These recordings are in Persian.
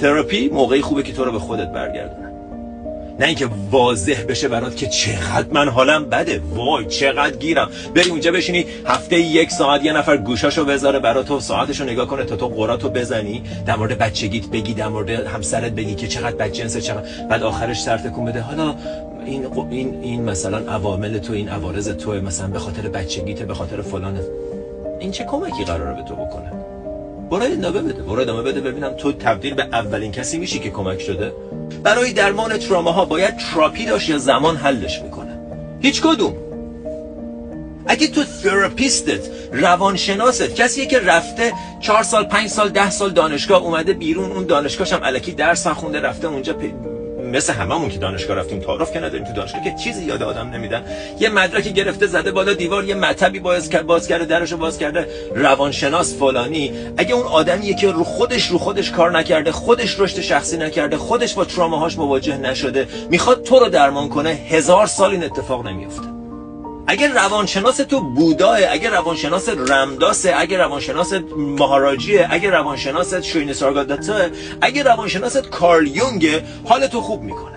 تراپی موقعی خوبه که تو رو به خودت برگردونه، نه اینکه واضح بشه برات که چقدر من حالم بده، وای چقدر گیرم، بری اونجا بشینی هفته 1 ساعت یه نفر گوشاشو بذاره برات و ساعتشو نگاه کنه تا تو قراتو بزنی، در مورد بچگیت بگی، در مورد همسرت بگی که چقدر بدجنسه، چقدر، بعد آخرش سر تکون بده حالا این مثلا عوامل تو، این عوارض تو، مثلا به خاطر بچگیته، به خاطر فلانه. این چه کمکی قراره به تو بکنه؟ برو ادامه بده ببینم تو تبدیل به اولین کسی میشی که کمک شده. برای درمان تراماها باید تراپی داشت یا زمان حلش میکنه؟ هیچ کدوم. اگه تو تراپیستت، روانشناست، کسیه که رفته 4 سال 5 سال 10 سال دانشگاه، اومده بیرون، اون دانشگاهش هم الکی درس خونده، رفته اونجا مثل هممون که دانشگاه رفتیم، تعارف که نداریم تو دانشگاه که چیزی یاد آدم نمیدن، یه مدرکی گرفته زده بالا دیوار، یه مطبی باز کرده، درشو باز کرده، روانشناس فلانی. اگه اون آدمیه که رو خودش کار نکرده، خودش رشد شخصی نکرده، خودش با تراماهاش مواجه نشده، میخواد تو رو درمان کنه، 1000 سال این اتفاق نمیفته. اگر روانشناس تو بوداه، اگر روانشناس رمداسه، اگر روانشناس مهاراجیه، اگر روانشناست شوی نسارگاداتا، اگر روانشناست کارل یونگه، حال تو خوب میکنه.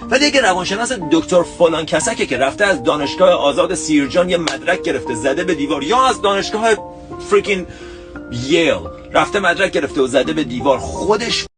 ولی اگر روانشناس دکتر فلان کسکه که رفته از دانشگاه آزاد سیرجان یه مدرک گرفته زده به دیوار، یا از دانشگاه فریکین ییل رفته مدرک گرفته و زده به دیوار، خودش